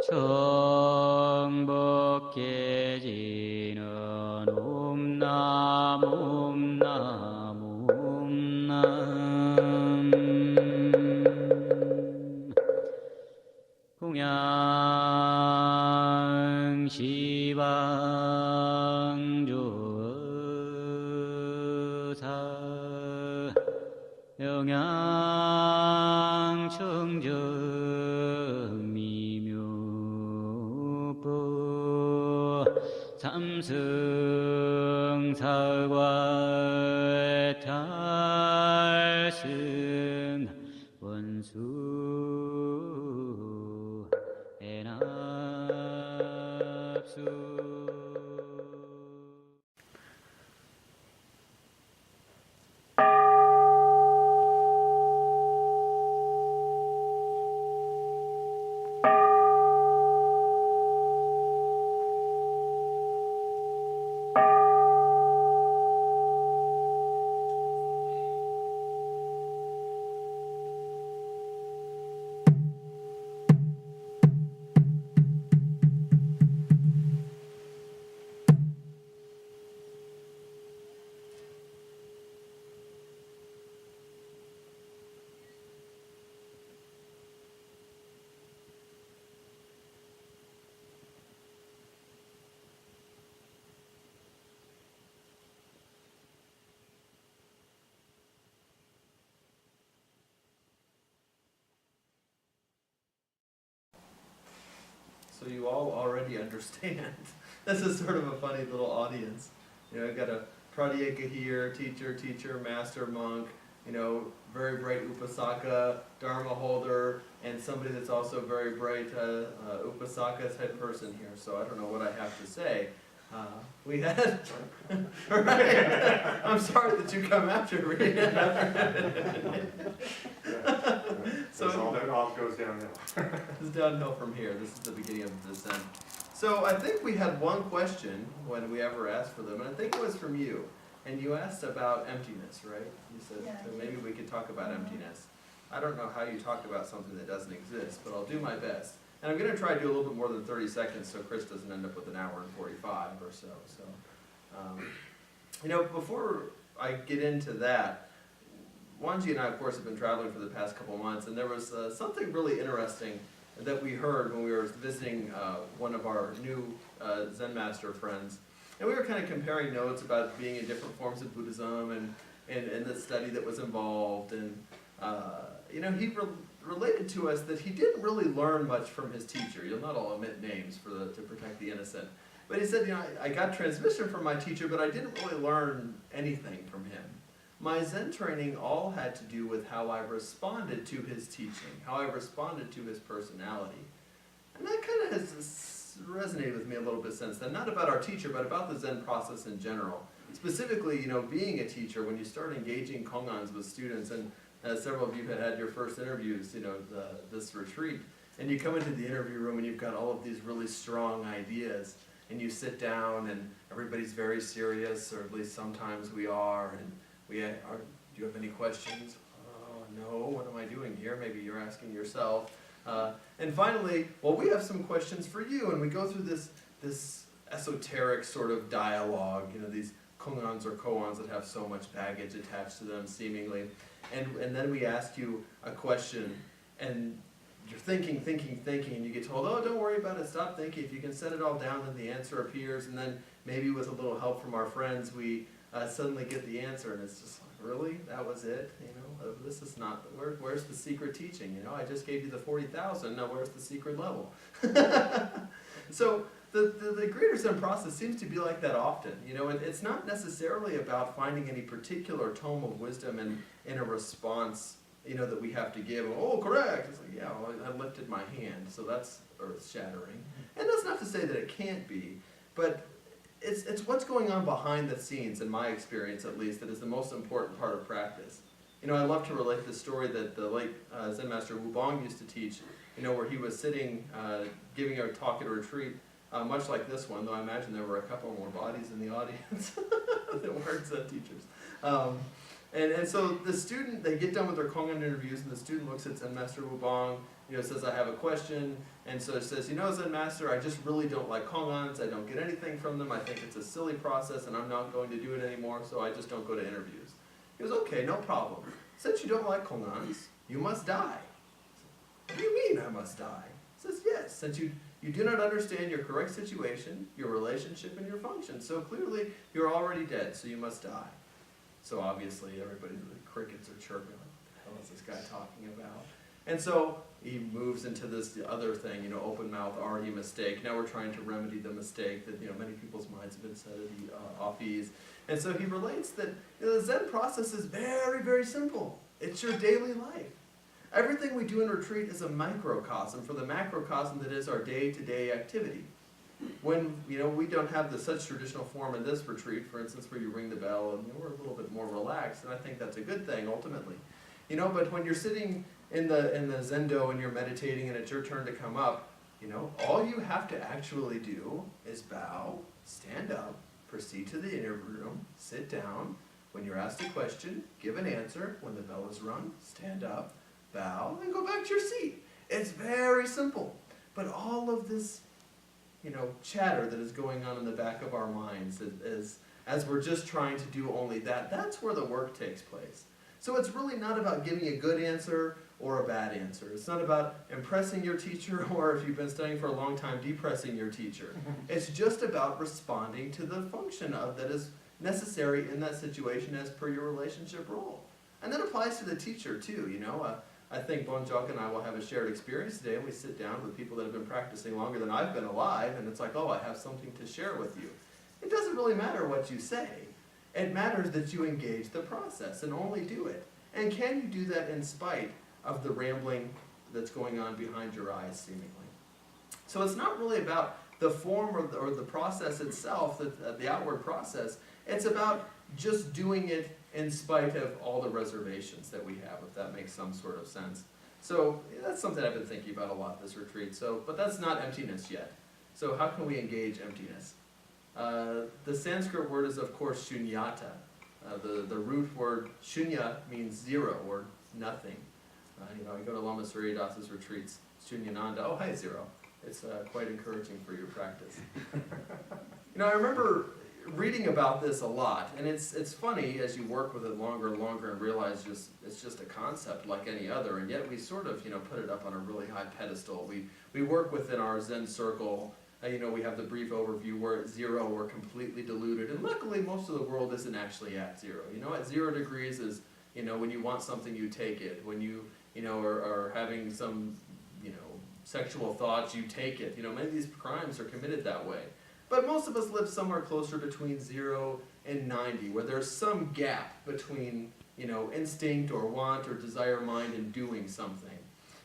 정복해지는 옴남 옴남 옴남 공양시방조사 영양청정미묘법 삼승사과 탈승 원수 애납수. So you all already understand. This is sort of a funny little audience. You know, I've got a pratyeka here, teacher, master, monk, you know, very bright upasaka, dharma holder, and somebody that's also very bright upasaka's head person here. So I don't know what I have to say. We had, right. I'm sorry that you come after me. So it all goes downhill. It's downhill from here. This is the beginning of the descent. So I think we had one question when we ever asked for them, and I think it was from you. And you asked about emptiness, right? You said maybe we could talk about emptiness. I don't know how you talk about something that doesn't exist, but I'll do my best. And I'm going to try to do a little bit more than 30 seconds so Chris doesn't end up with an hour and 45 or so. You know, before I get into that, Wanji and I, of course, have been traveling for the past couple months, and there was something really interesting that we heard when we were visiting one of our new Zen master friends. And we were kind of comparing notes about being in different forms of Buddhism and the study that was involved. And, you know, he related to us that he didn't really learn much from his teacher. You'll not all omit names to protect the innocent. But he said, you know, I got transmission from my teacher, but I didn't really learn anything from him. My Zen training all had to do with how I responded to his teaching, how I responded to his personality. And that kind of has resonated with me a little bit since then, not about our teacher, but about the Zen process in general. Specifically, you know, being a teacher, when you start engaging kongans with students, and several of you had your first interviews, you know, this retreat, and you come into the interview room and you've got all of these really strong ideas, and you sit down and everybody's very serious, or at least sometimes we are, and do you have any questions? Oh, no, what am I doing here? Maybe you're asking yourself. And finally, well, we have some questions for you, and we go through this esoteric sort of dialogue, you know, these kongans or koans that have so much baggage attached to them, seemingly. And then we ask you a question, and you're thinking, and you get told, oh, don't worry about it, stop thinking. If you can set it all down, then the answer appears, and then maybe with a little help from our friends, we suddenly get the answer, and it's just like, really? That was it? You know, this is not, where's the secret teaching? You know, I just gave you the 40,000, now where's the secret level? So the Greater Zen process seems to be like that often. You know, it's not necessarily about finding any particular tome of wisdom in a response, you know, that we have to give. Oh, correct. It's like, yeah, well, I lifted my hand, so that's earth-shattering. And that's not to say that it can't be, but it's what's going on behind the scenes, in my experience at least, that is the most important part of practice. You know, I love to relate the story that the late Zen Master Wu Bong used to teach, you know, where he was sitting, giving a talk at a retreat, much like this one, though I imagine there were a couple more bodies in the audience that weren't Zen teachers. And so the student, they get done with their Kongan interviews, and the student looks at Zen Master Wu Bong, You know, it says, I have a question, and so it says, you know, Zen Master, I just really don't like Kongans, I don't get anything from them, I think it's a silly process, and I'm not going to do it anymore, so I just don't go to interviews. He goes, okay, no problem. Since you don't like Kongans, you must die. What do you mean I must die? He says, yes, since you do not understand your correct situation, your relationship, and your function, so clearly you're already dead, so you must die. So obviously everybody, the crickets are chirping, like, what the hell is this guy talking about? And so he moves into this other thing, you know, open mouth, already a mistake. Now we're trying to remedy the mistake that, you know, many people's minds have been set off ease. And so he relates that, you know, the Zen process is very, very simple. It's your daily life. Everything we do in retreat is a microcosm for the macrocosm that is our day-to-day activity. When, you know, we don't have such traditional form in this retreat, for instance, where you ring the bell and, you know, we're a little bit more relaxed, and I think that's a good thing ultimately. You know, but when you're sitting in the zendo and you're meditating and it's your turn to come up, you know, all you have to actually do is bow, stand up, proceed to the interview room, sit down. When you're asked a question, give an answer. When the bell is rung, stand up, bow, and go back to your seat. It's very simple. But all of this, you know, chatter that is going on in the back of our minds as we're just trying to do only that, that's where the work takes place. So it's really not about giving a good answer or a bad answer. It's not about impressing your teacher, or if you've been studying for a long time, depressing your teacher. It's just about responding to the function that is necessary in that situation as per your relationship role. And that applies to the teacher too, you know. I think Bonjok and I will have a shared experience today, and we sit down with people that have been practicing longer than I've been alive, and it's like, oh, I have something to share with you. It doesn't really matter what you say. It matters that you engage the process and only do it. And can you do that in spite of the rambling that's going on behind your eyes, seemingly? So it's not really about the form or the process itself, the outward process. It's about just doing it in spite of all the reservations that we have, if that makes some sort of sense. So that's something I've been thinking about a lot this retreat. But that's not emptiness yet. So how can we engage emptiness? The Sanskrit word is, of course, shunyata. The root word shunya means zero or nothing. You know, you go to Lama Surya Das's retreats, Sunyanandas, oh, hi, zero. It's quite encouraging for your practice. You know, I remember reading about this a lot, and it's funny as you work with it longer and longer and realize it's just a concept like any other, and yet we sort of, you know, put it up on a really high pedestal. We work within our Zen circle. You know, we have the brief overview where at zero we're completely diluted, and luckily most of the world isn't actually at zero. You know, at 0 degrees is, you know, when you want something you take it. When you know, are having some, you know, sexual thoughts, you take it. You know, many of these crimes are committed that way. But most of us live somewhere closer between 0 and 90, where there's some gap between, you know, instinct or want or desire mind and doing something.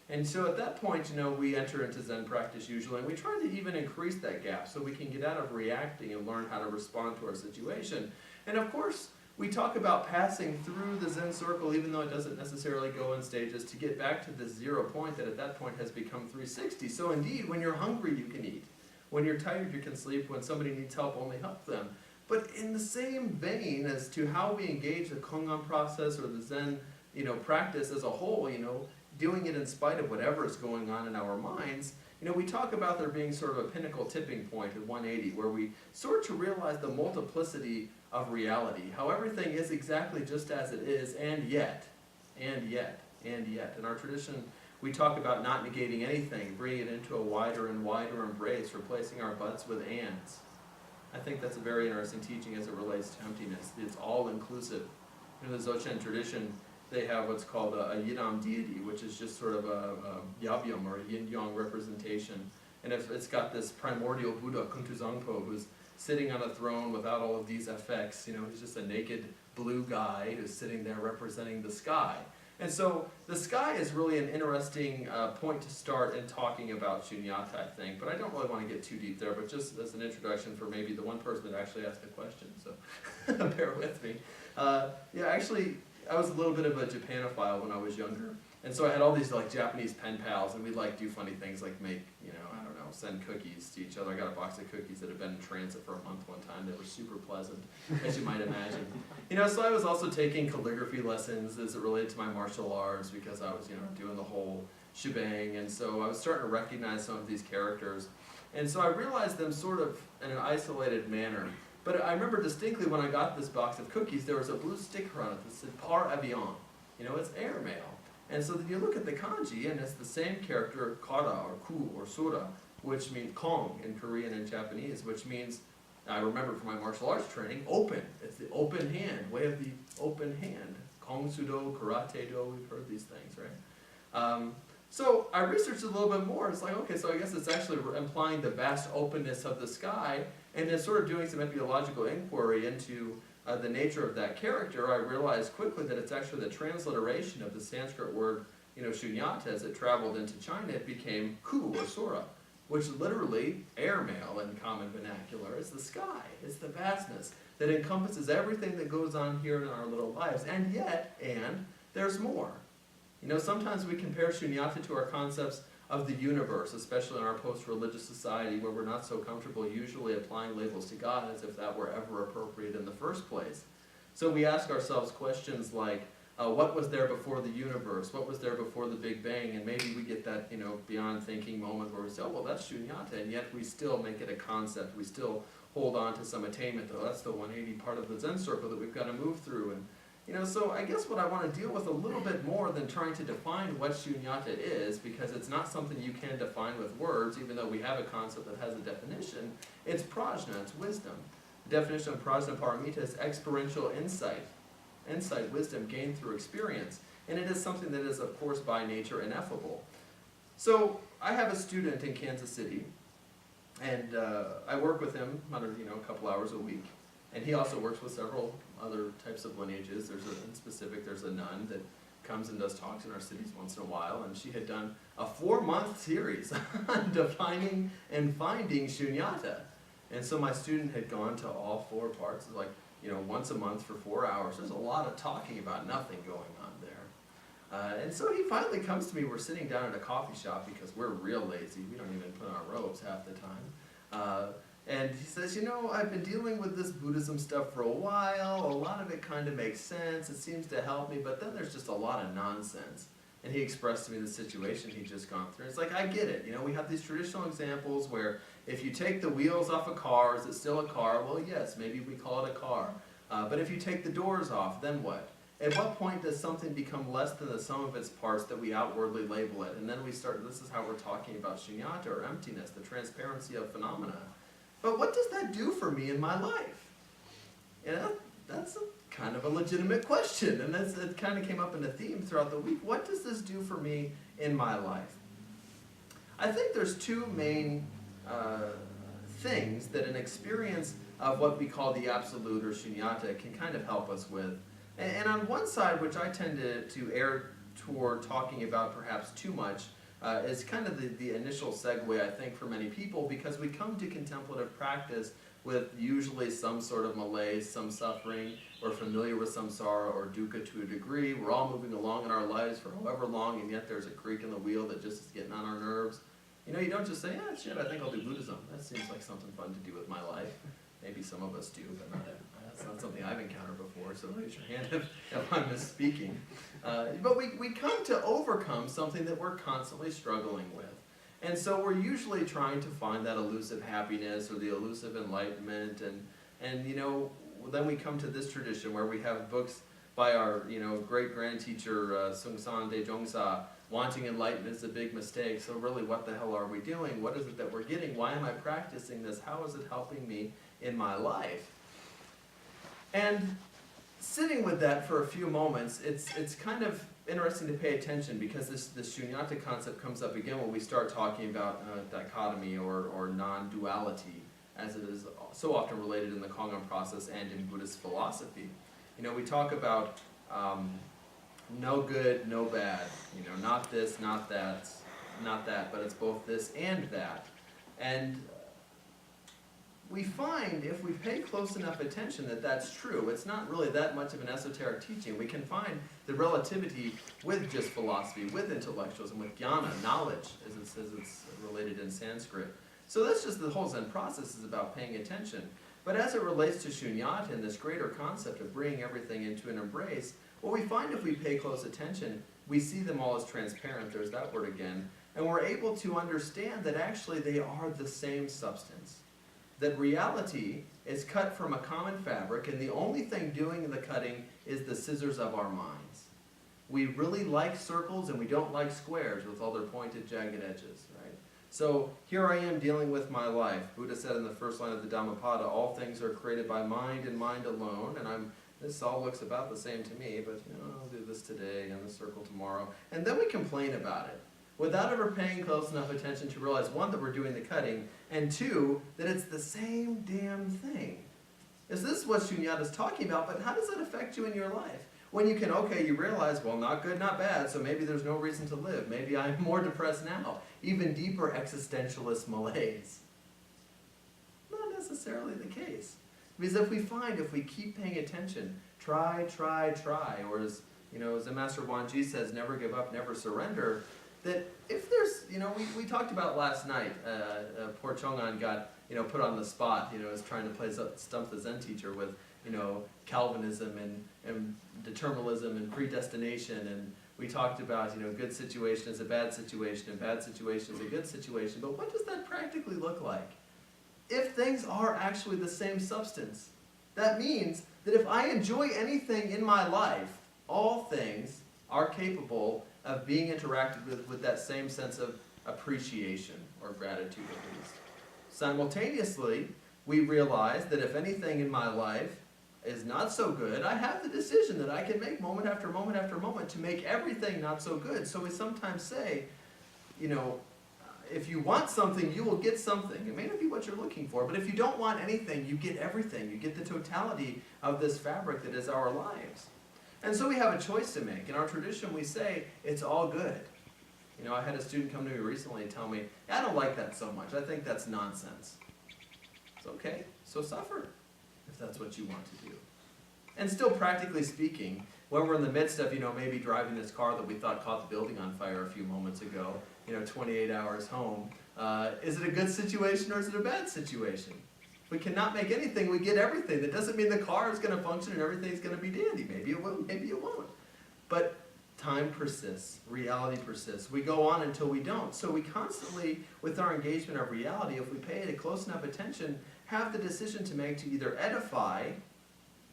And so at that point, you know, we enter into Zen practice usually, and we try to even increase that gap so we can get out of reacting and learn how to respond to our situation. And of course, we talk about passing through the Zen circle, even though it doesn't necessarily go in stages, to get back to this 0 point that at that point has become 360. So indeed, when you're hungry, you can eat. When you're tired, you can sleep. When somebody needs help, only help them. But in the same vein as to how we engage the Kongan process or the Zen, you know, practice as a whole, you know, doing it in spite of whatever is going on in our minds, you know, we talk about there being sort of a pinnacle tipping point at 180 where we sort to realize the multiplicity of reality, how everything is exactly just as it is, and yet. In our tradition, we talk about not negating anything, bringing it into a wider and wider embrace, replacing our buts with ands. I think that's a very interesting teaching as it relates to emptiness. It's all-inclusive. In the Dzogchen tradition, they have what's called a Yidam deity, which is just sort of a Yabyum or a yin-yang representation. And it's got this primordial Buddha, Kuntuzangpo, who's sitting on a throne without all of these effects. You know, he's just a naked blue guy who's sitting there representing the sky. And so the sky is really an interesting point to start in talking about shunyata, I think. But I don't really want to get too deep there, but just as an introduction for maybe the one person that actually asked the question, so bear with me. Yeah, actually, I was a little bit of a Japanophile when I was younger. And so I had all these like Japanese pen pals, and we'd like do funny things like make, you know, I don't know, send cookies to each other. I got a box of cookies that had been in transit for a month one time. They were super pleasant, as you might imagine. You know, so I was also taking calligraphy lessons as it related to my martial arts because I was, you know, doing the whole, shebang, and so I was starting to recognize some of these characters. And so I realized them sort of in an isolated manner. But I remember distinctly when I got this box of cookies, there was a blue sticker on it that said par avion. You know, it's airmail. And so then you look at the kanji, and it's the same character, kara, or ku, or sura, which means kong in Korean and Japanese, which means, I remember from my martial arts training, open. It's the open hand, way of the open hand. Kong sudo, karate do, we've heard these things, right? So I researched a little bit more. It's like, okay, so I guess it's actually implying the vast openness of the sky, and then sort of doing some epological inquiry into the nature of that character, I realized quickly that it's actually the transliteration of the Sanskrit word, shunyata. As it traveled into China, it became ku, or sura, which literally, airmail in common vernacular, is the sky. It's the vastness that encompasses everything that goes on here in our little lives. And yet, there's more. Sometimes we compare shunyata to our concepts of the universe, especially in our post-religious society where we're not so comfortable usually applying labels to God as if that were ever appropriate in the first place. So we ask ourselves questions like, what was there before the universe? What was there before the Big Bang? And maybe we get that, beyond thinking moment where we say, oh, well, that's shunyata, and yet we still make it a concept. We still hold on to some attainment, though. That's the 180 part of the Zen circle that we've got to move through. And so I guess what I want to deal with a little bit more than trying to define what shunyata is, because it's not something you can define with words, even though we have a concept that has a definition, it's prajna, it's wisdom. The definition of prajna paramita is experiential insight. Insight, wisdom gained through experience. And it is something that is, of course, by nature ineffable. So I have a student in Kansas City, and I work with him on a couple hours a week. And he also works with several other types of lineages. In specific, there's a nun that comes and does talks in our cities once in a while, and she had done a 4-month series on defining and finding shunyata. And so my student had gone to all 4 parts, like, once a month for 4 hours. There's a lot of talking about nothing going on there. And so he finally comes to me. We're sitting down at a coffee shop because we're real lazy. We don't even put on our robes half the time. And he says, I've been dealing with this Buddhism stuff for a while. A lot of it kind of makes sense. It seems to help me, but then there's just a lot of nonsense. And he expressed to me the situation he'd just gone through. It's like, I get it. We have these traditional examples where if you take the wheels off a car, is it still a car? Well, yes, maybe we call it a car. But if you take the doors off, then what? At what point does something become less than the sum of its parts that we outwardly label it? And then we start, this is how we're talking about shunyata, or emptiness, the transparency of phenomena. But what does that do for me in my life? That's kind of a legitimate question, and it kind of came up in a theme throughout the week. What does this do for me in my life? I think there's 2 main things that an experience of what we call the absolute or shunyata can kind of help us with. And on one side, which I tend to err toward talking about perhaps too much, is kind of the initial segue, I think, for many people, because we come to contemplative practice with usually some sort of malaise, some suffering. We're familiar with samsara or dukkha to a degree. We're all moving along in our lives for however long, and yet there's a creak in the wheel that just is getting on our nerves. You don't just say, shit, I think I'll do Buddhism. That seems like something fun to do with my life. Maybe some of us do, but that's not something I've encountered before, so raise your hand if I'm misspeaking. But we come to overcome something that we're constantly struggling with. And so we're usually trying to find that elusive happiness or the elusive enlightenment, and then we come to this tradition where we have books by our great-grand teacher Sung-san Daejongsa, wanting enlightenment is a big mistake. So really, what the hell are we doing? What is it that we're getting? Why am I practicing this? How is it helping me in my life? And sitting with that for a few moments, it's kind of interesting to pay attention, because this shunyata concept comes up again when we start talking about dichotomy or non-duality, as it is so often related in the Kongan process and in Buddhist philosophy. We talk about no good, no bad, not this, not that, but it's both this and that. And we find, if we pay close enough attention, that that's true. It's not really that much of an esoteric teaching. We can find the relativity with just philosophy, with intellectuals, and with jnana, knowledge, as it says it's related in Sanskrit. So that's just the whole Zen process is about paying attention. But as it relates to shunyata and this greater concept of bringing everything into an embrace, what we find if we pay close attention, we see them all as transparent, there's that word again, and we're able to understand that actually they are the same substance. That reality is cut from a common fabric, and the only thing doing the cutting is the scissors of our minds. We really like circles, and we don't like squares with all their pointed, jagged edges, right? So here I am dealing with my life. Buddha said in the first line of the Dhammapada, all things are created by mind and mind alone, and this all looks about the same to me, but I'll do this today and the circle tomorrow. And then we complain about it, without ever paying close enough attention to realize, one, that we're doing the cutting, and two, that it's the same damn thing. This is what Sunyanandas is talking about, but how does that affect you in your life? When you can, you realize, well, not good, not bad, so maybe there's no reason to live. Maybe I'm more depressed now. Even deeper existentialist malaise. Not necessarily the case. Because if we keep paying attention, try, or as the Master Wanji says, never give up, never surrender, that if there's, we talked about last night, poor Chongan got, put on the spot, as trying to stump the Zen teacher with, Calvinism and determinism and predestination, and we talked about, good situation is a bad situation, and bad situation is a good situation, but what does that practically look like? If things are actually the same substance, that means that if I enjoy anything in my life, all things are capable of being interacted with that same sense of appreciation or gratitude at least. Simultaneously, we realize that if anything in my life is not so good, I have the decision that I can make moment after moment after moment to make everything not so good. So we sometimes say, if you want something, you will get something. It may not be what you're looking for, but if you don't want anything, you get everything. You get the totality of this fabric that is our lives. And so we have a choice to make. In our tradition, we say, it's all good. I had a student come to me recently and tell me, I don't like that so much. I think that's nonsense. It's okay. So suffer, if that's what you want to do. And still, practically speaking, when we're in the midst of, maybe driving this car that we thought caught the building on fire a few moments ago, 28 hours home, is it a good situation or is it a bad situation? We cannot make anything, we get everything. That doesn't mean the car is going to function and everything's going to be dandy. Maybe it will, maybe it won't. But time persists, reality persists. We go on until we don't. So we constantly, with our engagement of reality, if we pay it close enough attention, have the decision to make to either edify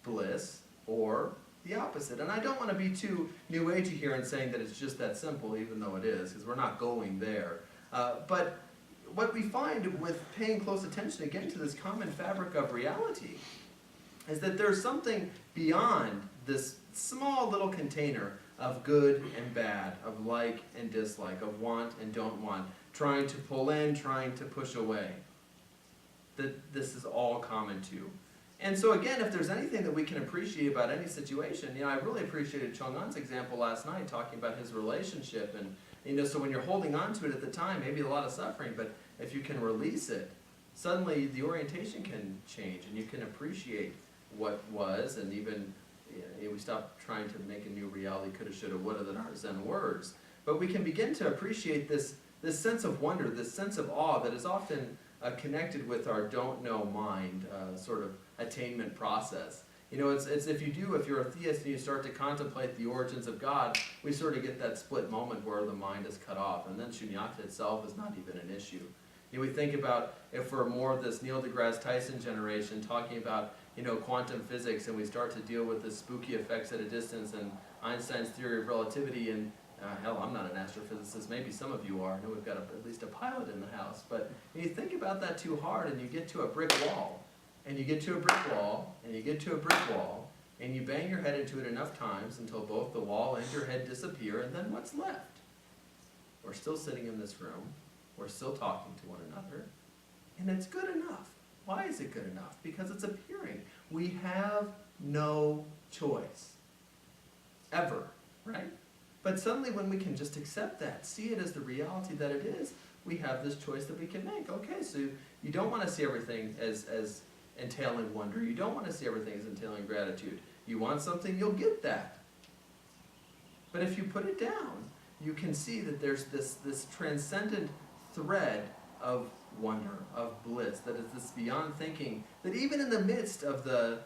bliss or the opposite. And I don't want to be too new agey here in saying that it's just that simple, even though it is, because we're not going there. But what we find with paying close attention again to this common fabric of reality is that there's something beyond this small little container of good and bad, of like and dislike, of want and don't want, trying to pull in, trying to push away. That this is all common to. And so again, if there's anything that we can appreciate about any situation, I really appreciated Chongan's example last night, talking about his relationship, and so when you're holding on to it at the time, maybe a lot of suffering, but if you can release it, suddenly the orientation can change, and you can appreciate what was, and even we stop trying to make a new reality, coulda, shoulda, woulda, that aren't Zen words, but we can begin to appreciate this sense of wonder, this sense of awe that is often connected with our don't know mind sort of attainment process. It's if you're a theist and you start to contemplate the origins of God, we sort of get that split moment where the mind is cut off, and then shunyata itself is not even an issue. We think about if we're more of this Neil deGrasse Tyson generation talking about quantum physics, and we start to deal with the spooky effects at a distance and Einstein's theory of relativity, and hell, I'm not an astrophysicist, maybe some of you are. I know we've got at least a pilot in the house, but you think about that too hard and you get to a brick wall, and you get to a brick wall, and you get to a brick wall, and you bang your head into it enough times until both the wall and your head disappear, and then what's left? We're still sitting in this room, we're still talking to one another, and it's good enough. Why is it good enough? Because it's appearing. We have no choice. Ever, right? But suddenly when we can just accept that, see it as the reality that it is, we have this choice that we can make. Okay, so you don't want to see everything as entailing wonder. You don't want to see everything as entailing gratitude. You want something, you'll get that. But if you put it down, you can see that there's this transcendent thread of wonder, of bliss, that is this beyond thinking, that even in the midst of the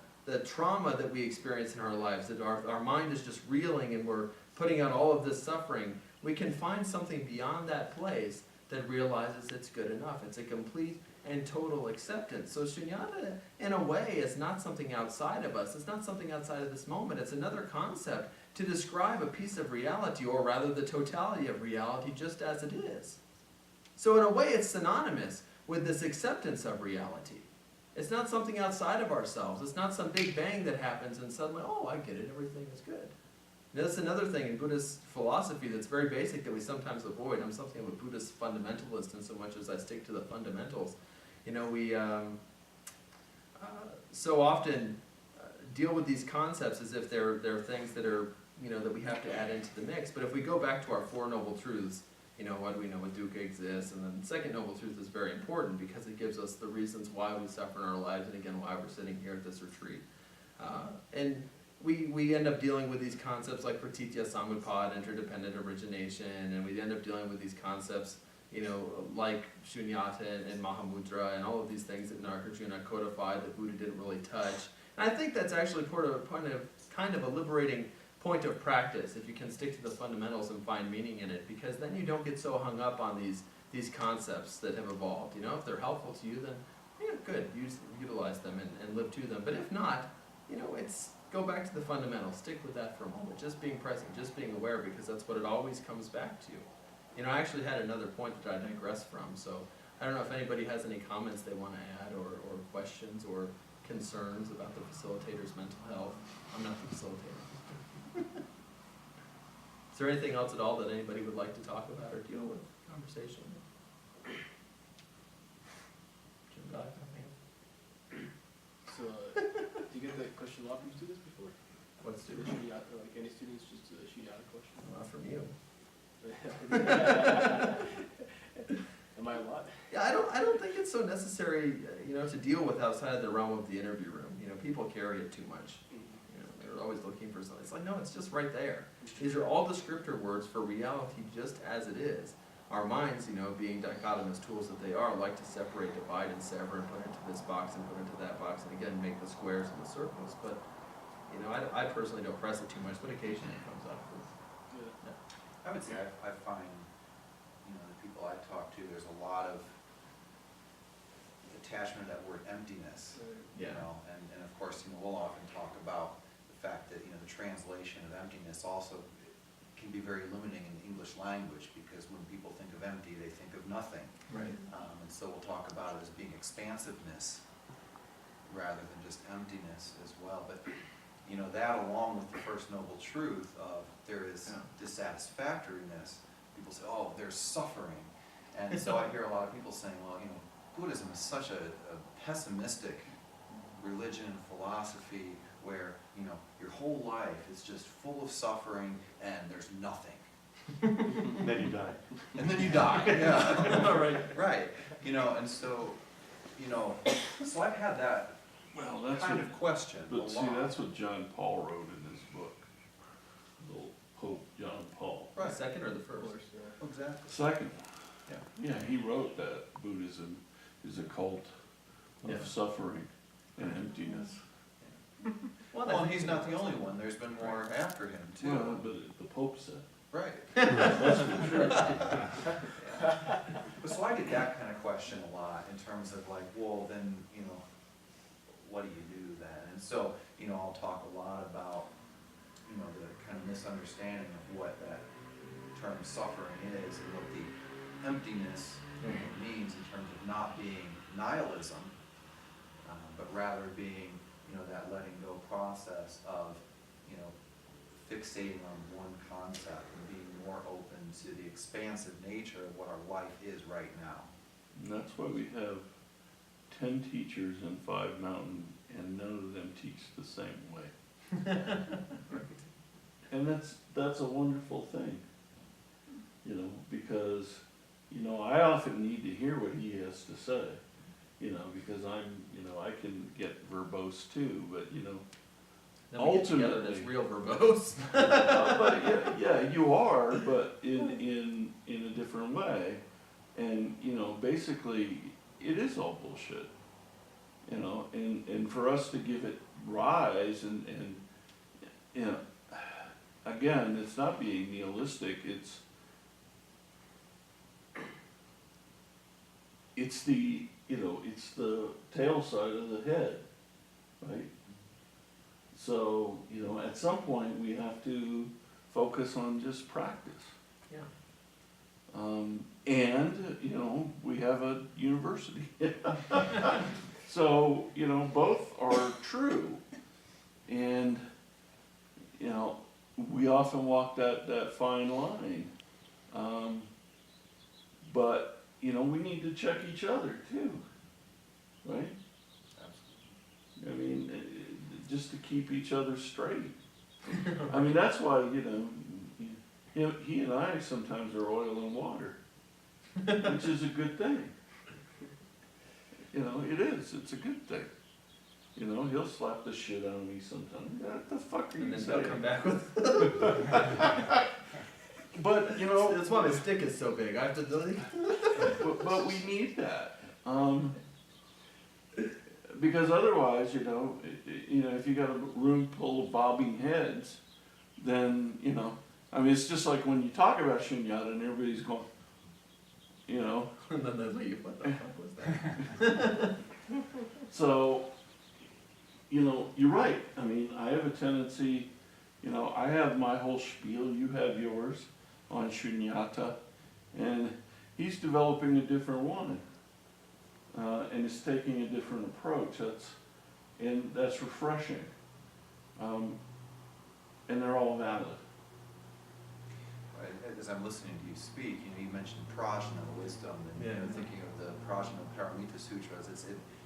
trauma that we experience in our lives, that our mind is just reeling and we're putting out all of this suffering, we can find something beyond that place that realizes it's good enough. It's a complete and total acceptance. So shunyata, in a way, is not something outside of us. It's not something outside of this moment. It's another concept to describe a piece of reality, or rather the totality of reality, just as it is. So in a way, it's synonymous with this acceptance of reality. It's not something outside of ourselves. It's not some big bang that happens and suddenly, oh, I get it, everything is good. Now, that's another thing in Buddhist philosophy that's very basic that we sometimes avoid. I'm something of a Buddhist fundamentalist in so much as I stick to the fundamentals. You know, we so often deal with these concepts as if they're things that are, you know, that we have to add into the mix. But if we go back to our Four Noble Truths, you know, why do we know what dukkha exists? And then the second noble truth is very important because it gives us the reasons why we suffer in our lives, and again, why we're sitting here at this retreat. And we end up dealing with these concepts like pratitya samutpad, interdependent origination, and we end up dealing with these concepts, you know, like shunyata and mahamudra and all of these things that Nagarjuna codified that Buddha didn't really touch. And I think that's actually kind of a liberating point of practice if you can stick to the fundamentals and find meaning in it, because then you don't get so hung up on these concepts that have evolved. You know, if they're helpful to you, then yeah, good, utilize them and live to them. But if not, you know, go back to the fundamentals, stick with that for a moment, just being present, just being aware, because that's what it always comes back to. You know, I actually had another point that I digress from, so I don't know if anybody has any comments they want to add, or questions or concerns about the facilitator's mental health. I'm not the facilitator. Is there anything else at all that anybody would like to talk about or deal with? Conversation? Jim Guy, So, do you get that question a lot from students before? what The student? Shunyata, like any students, just a Shunyata question? Not from you. Am I a lot? Yeah, I don't think it's so necessary, you know, to deal with outside of the realm of the interview room. You know, people carry it too much. You know, they're always looking for something. It's like, no, it's just right there. These are all descriptor words for reality just as it is. Our minds, you know, being dichotomous tools that they are, like to separate, divide, and sever, and put into this box and put into that box, and again, make the squares and the circles. But, you know, I personally don't press it too much, but occasionally it comes up. Yeah. I would say I find, you know, the people I talk to, there's a lot of attachment to that word emptiness, you Yeah. know, and of course, you know, we'll often talk about the fact that, you know, the translation of emptiness also can be very limiting in the English language, because when people think of empty, they think of nothing. Right. And so we'll talk about it as being expansiveness rather than just emptiness as well. But, you know, that along with the first noble truth of there is dissatisfactoriness, people say, oh, there's suffering. And so I hear a lot of people saying, well, you know, Buddhism is such a pessimistic religion and philosophy where, you know, your whole life is just full of suffering and there's nothing. And then you die. And then you die, yeah. Right. Right, you know, and so, you know, so I've had that Well, that's kind what, of question a but see, lot. that's what John Paul wrote in his book, the Pope John Paul. The Right, second or the Of first? course, yeah. exactly. Second, Yeah. yeah, he wrote that Buddhism is a cult Yeah. of suffering and emptiness. Well, and he's not the only one, there's been more after him too. Well, but the Pope said. Right. That's for sure. But so I get that kind of question a lot in terms of like, well, then, you know, what do you do then? And so, you know, I'll talk a lot about, you know, the kind of misunderstanding of what that term suffering is and what the emptiness means in terms of not being nihilism, but rather being, you know, that letting go process of, you know, fixating on one concept and being more open to the expansive nature of what our life is right now. And that's why we have 10 teachers and 5 mountain, and none of them teach the same way. And that's a wonderful thing, you know, because, you know, I often need to hear what he has to say, you know, because I can get verbose too, but, you know, Then we get together and it's ultimately- real verbose. but yeah, you are, but in a different way. And, you know, basically, it is all bullshit, you know, and for us to give it rise and you know, again, it's not being nihilistic, it's the, it's the tail side of the head, right? So, at some point, we have to focus on just practice. Yeah. And, we have a university. So, both are true. And, we often walk that fine line. But, we need to check each other too, right? I mean, just to keep each other straight. I mean, that's why, he and I sometimes are oil and water, which is a good thing. It is, it's a good thing. He'll slap the shit out of me sometimes. What the fuck are you And then saying? they'll come back with. But, That's why my stick is so big. I have to delete. but we need that. Because otherwise, if you got a room full of bobbing heads, then, it's just like when you talk about shunyata and everybody's going, And then they leave. What the fuck was that? So, you're right. I mean, I have a tendency, I have my whole spiel, you have yours on shunyata, and he's developing a different one. And is taking a different approach. That's refreshing. And they're all valid. Right, as I'm listening to you speak, you mentioned prajna, wisdom, and Yeah. thinking of the prajna paramita sutras.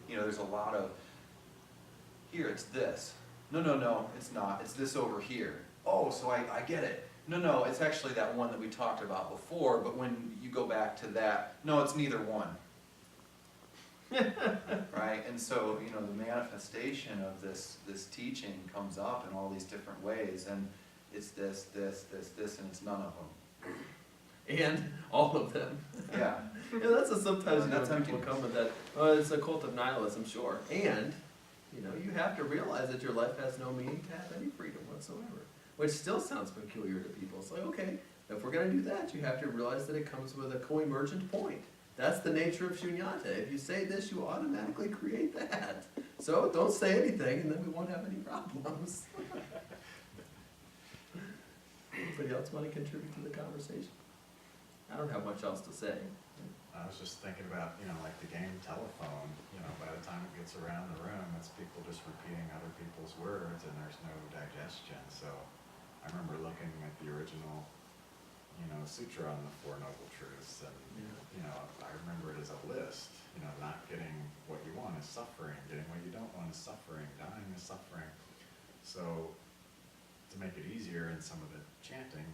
There's a lot of, here it's this. No, it's not. It's this over here. Oh, so I get it. No, it's actually that one that we talked about before. But when you go back to that, no, it's neither one. Right, and so the manifestation of this teaching comes up in all these different ways, and it's this, and it's none of them. And all of them. Yeah. Yeah, that's a sometimes That's people emptiness. come with that. Oh, it's a cult of nihilism, sure. And you have to realize that your life has no meaning to have any freedom whatsoever, which still sounds peculiar to people. It's like, okay, if we're going to do that, you have to realize that it comes with a co-emergent point. That's the nature of shunyata. If you say this, you automatically create that. So don't say anything, and then we won't have any problems. Anybody else want to contribute to the conversation? I don't have much else to say. I was just thinking about, like the game telephone, by the time it gets around the room, it's people just repeating other people's words and there's no digestion. So I remember looking at the original, sutra on the Four Noble Truths, and, I remember it as a list, not getting what you want is suffering, getting what you don't want is suffering, dying is suffering. So to make it easier in some of the chanting,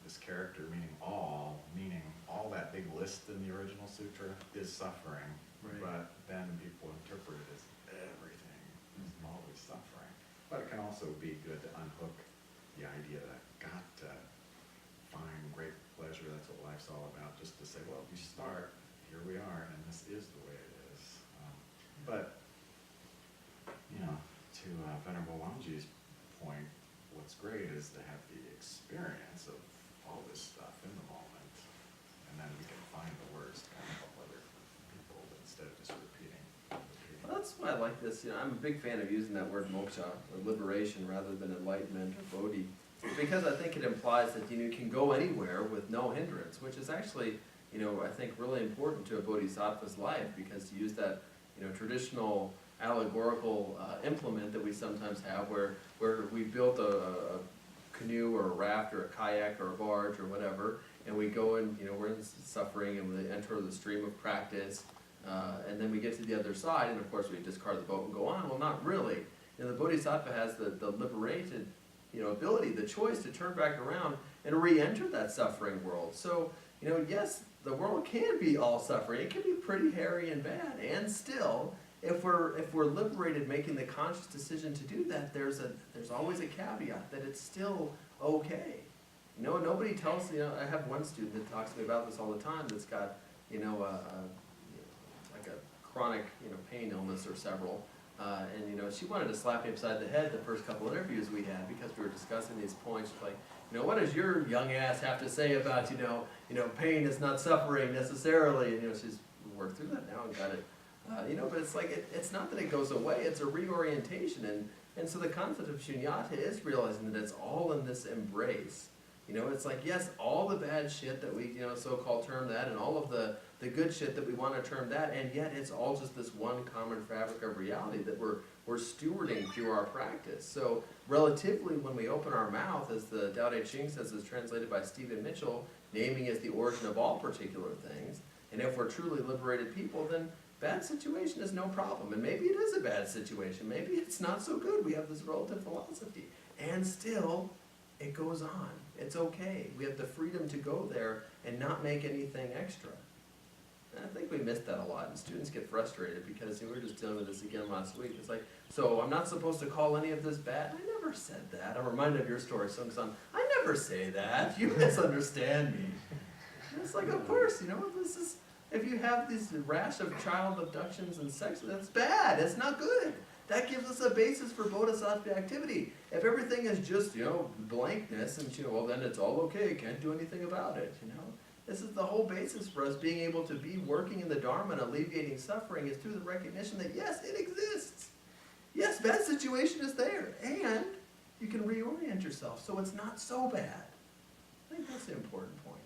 this character meaning all that big list in the original sutra is suffering, Right. but then people interpret it as everything is always suffering. But it can also be good to unhook the idea that got to find great pleasure, that's what life's all about, just to say, well, we start, here we are, and this is the way it is. But, to Venerable Wangji's point, what's great is to have the experience of all this stuff in the moment, and then we can find the words to kind of help other people instead of just repeating. Well, that's why I like this. I'm a big fan of using that word moksha, or liberation, rather than enlightenment or bodhi, because I think it implies that you can go anywhere with no hindrance, which is actually, I think really important to a bodhisattva's life, because to use that, traditional allegorical implement that we sometimes have, where we built a canoe or a raft or a kayak or a barge or whatever, and we go and we're in suffering and we enter the stream of practice, and then we get to the other side, and of course we discard the boat and go on. Well, not really. The bodhisattva has the liberated ability, the choice to turn back around and re-enter that suffering world. So yes, the world can be all suffering. It can be pretty hairy and bad, and still, if we're liberated, making the conscious decision to do that, there's always a caveat that it's still okay. Nobody tells, I have one student that talks to me about this all the time that's got, like a chronic, pain illness or several, And you know, she wanted to slap me upside the head the first couple interviews we had because we were discussing these points. She's like, you know, what does your young ass have to say about, you know, pain is not suffering necessarily? And you know, she's worked through that now and got it. You know, but it's like, it's not that it goes away, it's a reorientation. And so the concept of shunyata is realizing that it's all in this embrace. You know, it's like, yes, all the bad shit that we, you know, so-called term that, and all of the good shit that we want to term that, and yet it's all just this one common fabric of reality that we're stewarding through our practice. So relatively, when we open our mouth, as the Tao Te Ching says, is translated by Stephen Mitchell, naming is the origin of all particular things. And if we're truly liberated people, then bad situation is no problem. And maybe it is a bad situation. Maybe it's not so good. We have this relative philosophy. And still, it goes on. It's okay. We have the freedom to go there and not make anything extra. And I think we missed that a lot, and students get frustrated because we were just dealing with this again last week. It's like, so I'm not supposed to call any of this bad? I never said that. I'm reminded of your story, son. I never say that. You misunderstand me. And it's like, of course, you know, this is, if you have this rash of child abductions and sex, that's bad. It's not good. That gives us a basis for bodhisattva activity. If everything is just, you know, blankness, and you know, well, then it's all okay. Can't do anything about it, you know. This is the whole basis for us being able to be working in the Dharma and alleviating suffering is through the recognition that, yes, it exists. Yes, bad situation is there. And you can reorient yourself so it's not so bad. I think that's the important point.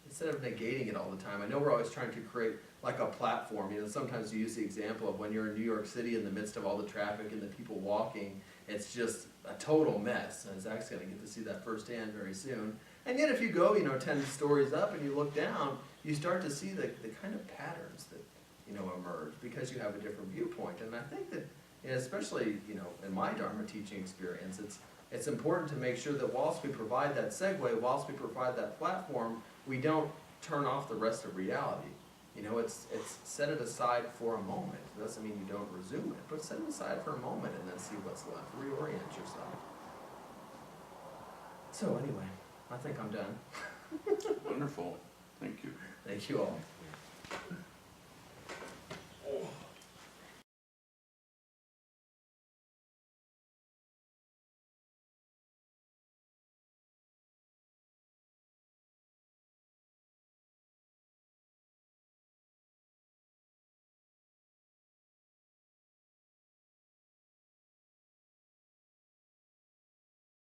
Instead of negating it all the time. I know we're always trying to create like a platform. You know, sometimes you use the example of when you're in New York City in the midst of all the traffic and the people walking, it's just a total mess. And Zach's going to get to see that firsthand very soon. And yet if you go, you know, 10 stories up and you look down, you start to see the kind of patterns that, you know, emerge because you have a different viewpoint. And I think that, you know, especially, you know, in my Dharma teaching experience, it's important to make sure that whilst we provide that segue, whilst we provide that platform, we don't turn off the rest of reality. You know, it's set it aside for a moment. It doesn't mean you don't resume it, but set it aside for a moment and then see what's left. Reorient yourself. So anyway, I think I'm done. Wonderful, thank you. Thank you all.